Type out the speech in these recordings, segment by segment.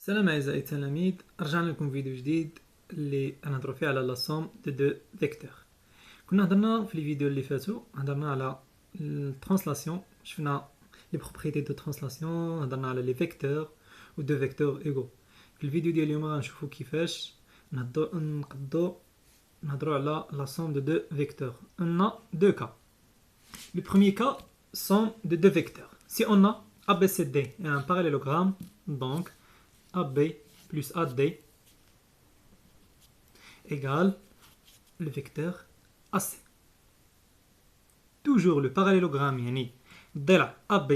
السلام أعزائي التلاميذ، رجعنا لكم فيديو جديد اللي نهضروا فيه على لا سوم دو فيكتور. كنا هضرنا في الفيديو اللي فاتوا هضرنا على الترانسلاسيون، شفنا لي بروبريتي دو ترانسلاسيون، هضرنا على لي فيكتور و دو فيكتور ايغو. في الفيديو ديال اليوم غنشوفوا كيفاش نهضروا على لا سوم دو فيكتور. عندنا دو كا. Le premier cas sont de deux vecteurs. Si on a ABCD et un parallélogramme, donc AB plus AD égale le vecteur AC. Toujours le parallélogramme, yani ضلع AB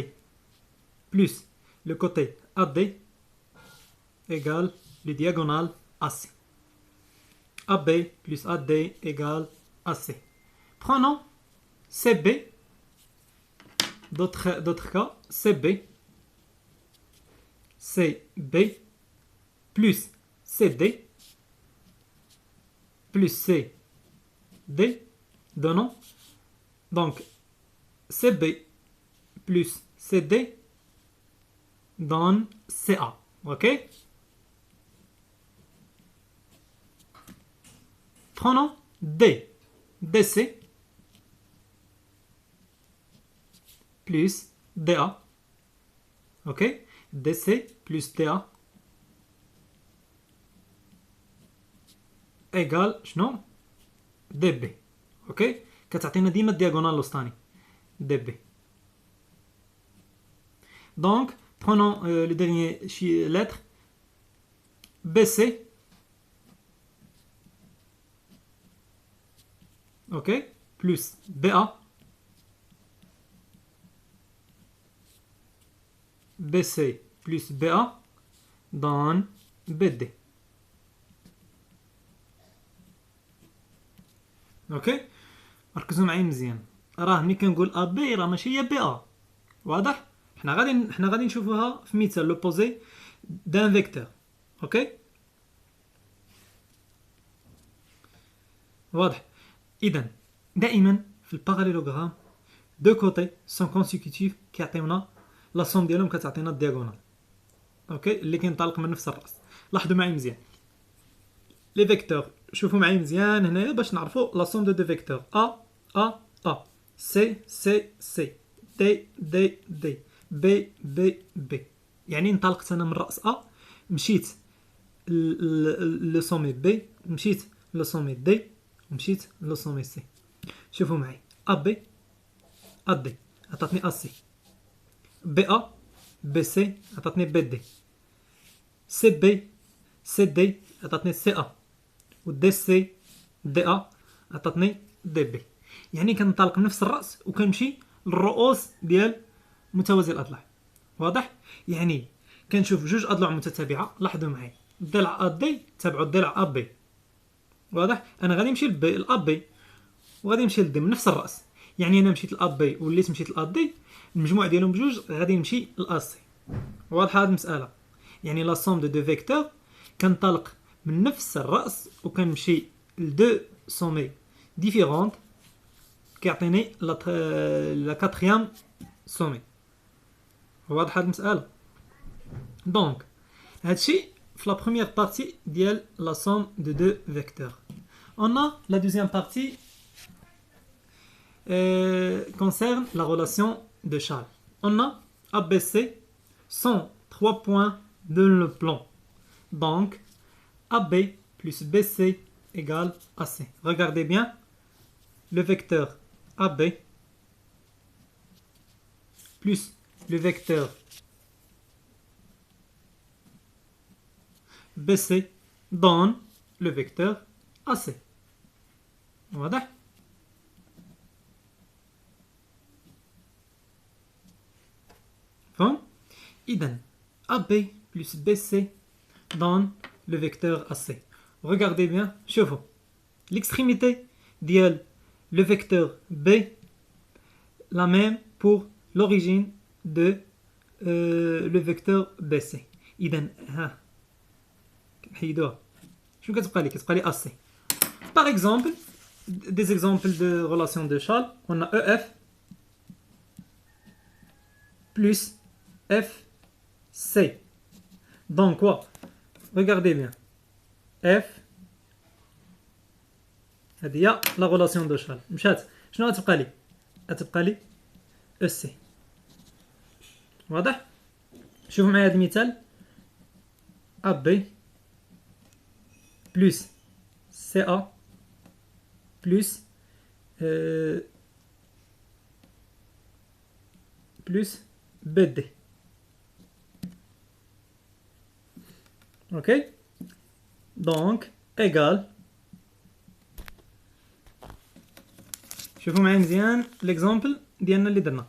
plus le côté AD égale le diagonale AC. AB plus AD égale AC. Prenons CB. D'autres cas, CB plus CD plus CD donnant donc CB plus CD donne CA. Ok? Prenons DC plus DA. Ok? DC plus DA égale شنو؟ DB. ok? كتعطينا ديما الدياغونال الوسطاني DB. donc prenons le dernier lettre BC. ok? plus BA. BC plus BA donne BD. اوكي، ركزوا معايا مزيان. راه ملي كنقول ا بي راه ماشي هي بي ا. واضح؟ حنا غادي نشوفوها في مثال لوبوزي دان فيكتور. اوكي، واضح؟ اذا دائما في الباراليلوغرام دو كوتي سون كونسيكوتيف كيعطيونا لا سوم ديالهم كتعطينا الدياغونال. اوكي، اللي كينطلق من نفس الراس. لاحظوا معايا مزيان لي فيكتور، شوفوا معايا مزيان هنايا باش نعرفوا لا سوم دو فيكتور ا سي دي بي. يعني انطلقت انا من راس ا، مشيت لو سومي بي، مشيت لو سومي دي، ومشيت لو سومي سي. شوفوا معايا ا دي عطاتني ا سي، بي سي عطاتني بي دي، سي دي عطاتني سي ا، و دي سي دي ا عطاتني دي بي. يعني كنطلق من نفس الراس وكنمشي للرؤوس ديال متوازي الاضلاع. واضح؟ يعني كنشوف جوج اضلاع متتابعه. لاحظوا معايا الضلع ا دي تابعوا الضلع ا بي. واضح؟ انا غادي نمشي للا بي وغادي نمشي لدي من نفس الراس. يعني انا مشيت للا بي وليت مشيت للا دي، المجموع ديالهم بجوج غادي نمشي للا سي. واضحه هذه المساله؟ يعني لا سوم دو فيكتور كنطلق من نفس الراس وكنمشي لدو سومي ديفيرونت كيعطيني لا كاتريام سومي. واضحه هذه المساله؟ دونك هادشي في لا بروميير بارتي ديال لا سوم دو دو فيكتور. On a la deuxième partie concerne la relation de Charles. On a ABC sont 3 points de le plan. Donc AB plus BC égale AC. Regardez bien le vecteur AB plus le vecteur BC donne le vecteur AC. واضح؟ فهم؟ إذن AB plus BC donne le vecteur AC. Regardez bien, شوفوا l'extrémité ديال le vecteur B la même pour l'origine de le vecteur BC. إذن ها نحيدوها، شنو كتبقى لي؟ كتبقى لي AC. Par exemple, des exemples de relations de Charles, on a EF plus FC. Donc quoi? regardez bien. F هذه هي لا غولاسيون دو شارل. مشات شنو غتبقى لي؟ غتبقى لي او سي. واضح؟ شوفوا معايا هذا المثال. ا بي بلس سي ا بلس بلس بي دي. اوكي دونك ايغال. شوفوا معايا مزيان ليكزامبل ديالنا اللي درنا.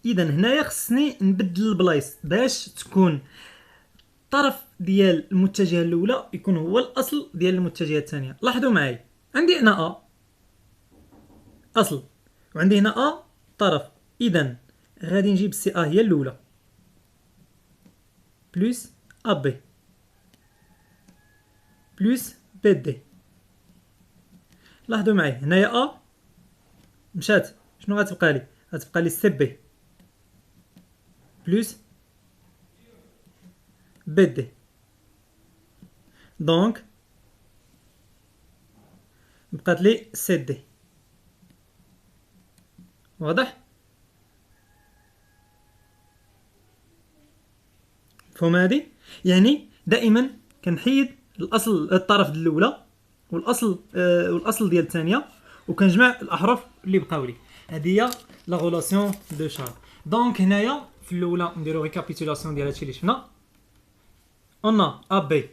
اذا هنايا خصني نبدل البلايص باش تكون الطرف ديال المتجهه الاولى يكون هو الاصل ديال المتجهه الثانيه. لاحظوا معايا عندي هنا ا اصل وعندي هنا ا طرف. اذا غادي نجيب سي ا هي الاولى بلس ا بي بلس بي دي. لاحظوا معايا هنايا ا مشات شنو غتبقى لي؟ غتبقى لي سي بي بلس بي دي. دونك بقات لي سي دي. واضح؟ مفهوم هادي؟ يعني دائما كنحيد الاصل الطرف الاولى والاصل ديال الثانيه وكنجمع الاحرف اللي بقاو لي. هذه هي لا غولاسيون دو شارل. دونك هنايا في الاولى نديرو ريكابيتولاسيون ديال هادشي اللي شفنا. اون ا بي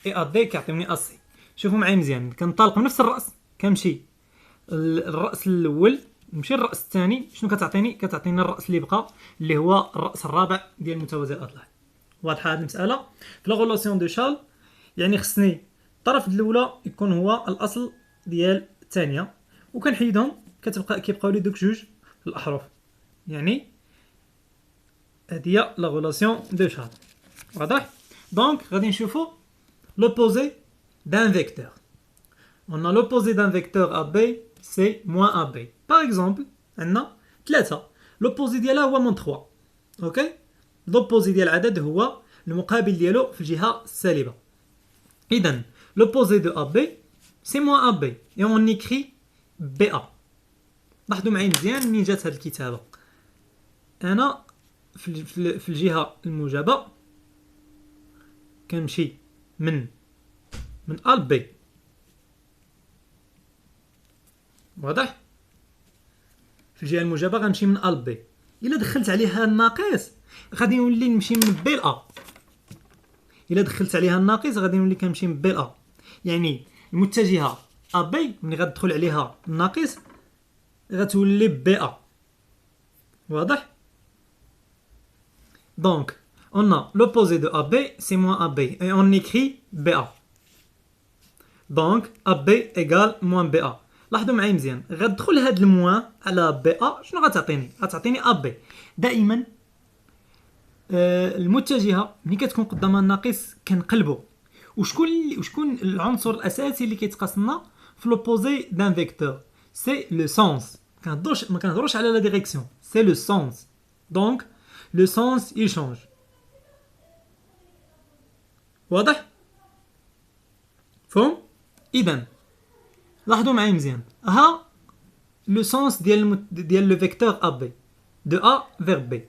اي ا دي كيعطيوني ا سي. شوفوا معايا مزيان كنطالق بنفس الراس كنمشي الراس الاول نمشي للراس الثاني. شنو كتعطيني؟ كتعطيني الراس اللي بقى اللي هو الراس الرابع ديال متوازي الاضلاع. واضحه هذه المساله؟ في لا غولاسيون دو شارل يعني خصني الطرف الاولى يكون هو الاصل ديال الثانيه وكنحيدهم كيبقاو لي دوك جوج الاحرف. يعني هذه هي لا غولاسيون دو شارل. واضح؟ دونك غادي نشوفوا l'opposé d'un vecteur. On a l'opposé d'un vecteur AB, c'est moins AB. Par exemple, on a 3. L'opposé ديالها هو من 3. اوكي؟ l'opposé ديال العدد هو المقابل ديالو في الجهة السالبة. إذن l'opposé de AB, c'est moins AB. Et on écrit BA. لاحظوا معايا مزيان منين جات هاد الكتابة. أنا في الجهة الموجبة كنمشي من ا ل بي. واضح؟ في الجهه الموجبه غنمشي من ا ل بي. الا دخلت عليها الناقص غادي نولي نمشي من بي ل ا. الا دخلت عليها الناقص غادي نولي كنمشي من بي ل ا. يعني المتجهه ا بي ملي غتدخل عليها الناقص غتولي بي ا. واضح؟ دونك on a l'opposé de AB, c'est moins AB. Et on écrit BA. Donc, AB égale moins BA. لاحظوا معايا مزيان غتدخل هاد الموان على BA شنو غتعطيني؟ غتعطيني AB. دائما المتجهة ملي كتكون قدامها الناقص كنقلبو. وشكون العنصر الأساسي اللي كيتقاس لنا في l'opposé d'un vecteur؟ C'est le sens. ما كنهضروش على la direction. C'est le sens. Donc, le sens il change. واضح؟ فهم؟ إذن لاحظوا معايا مزيان ها لو سونس ديال لو فيكتور ا بي دو ا فيغ بي.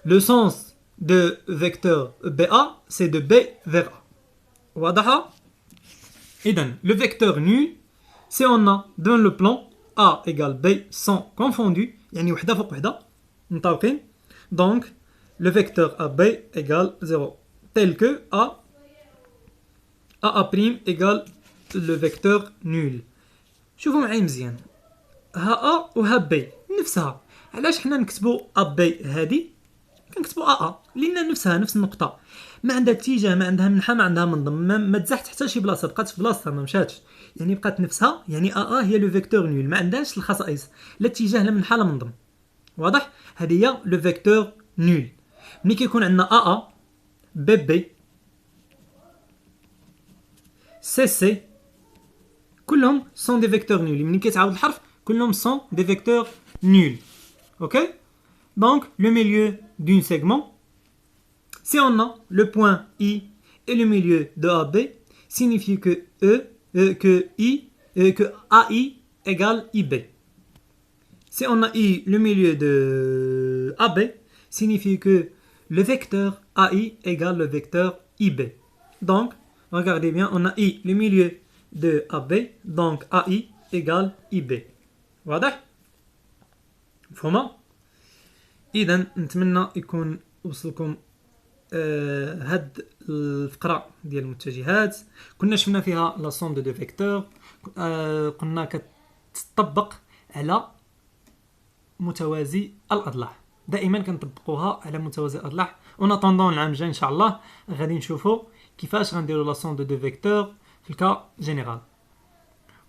لو سونس دو فيكتور بي ا سي دو بي فيغ ا. واضحة؟ إذن لو فيكتور نول سي اون ا دون لو بلان ا ايغال بي سون كونفوندو يعني وحدة فوق وحدة مطابقين. دونك لو فيكتور ا بي ايغال 0 tel que A' égale le vecteur nul. شوفوا معايا مزيان ها A و ها B نفسها. علاش حنا نكتبوا A B هادي كنكتبوا A لأن نفسها نفس النقطة ما عندها اتجاه ما عندها منحى ما عندها منضم ما تزحت حتى شي بلاصة بقات في بلاصتها ما مشاتش يعني بقات نفسها. يعني A هي لو فيكتور نول ما عندهاش الخصائص لا اتجاه لا منحى لا منضم. واضح؟ هذه هي لو فيكتور نول. ملي كيكون عندنا A B B سي سي كلهم سون دي فيكتور نول. ملي كيتعاود الحرف كلهم سون دي فيكتور نول. اوكي دونك لو ميليو دون سيغمون سي اون ا لو بوين اي et le milieu de AB signifie que que AI égale IB. Si on a I le milieu de AB, signifie que le vecteur AI égale le vecteur IB. Donc, regardez bien, on a I le milieu de AB, donc AI égale IB. واضح؟ مفهومة؟ إذا نتمنى يكون وصلكم هاد الفقرة ديال المتجهات. كنا شفنا فيها لا سوم دو فيكتور، قلنا كتطبق على متوازي الأضلاع، دائما كنطبقوها على متوازي الأضلاع. اون اتوندون العام الجاي ان شاء الله غادي نشوفوا كيفاش غنديروا لا سوم دو فيكتور في الكا جينيرال.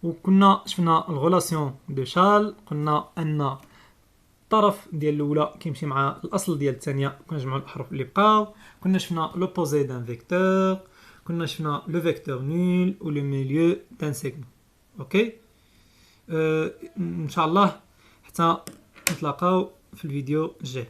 وكنا شفنا الغولاسيون دو شال، قلنا ان الطرف ديال الاولى كيمشي مع الاصل ديال الثانيه، كنجمعوا الاحرف اللي بقاو. كنا شفنا لوبوزي دان فيكتور، كنا شفنا لو فيكتور نول و لو ميليو دان سيغمون. اوكي، ان شاء الله حتى نتلاقاو في الفيديو الجاي.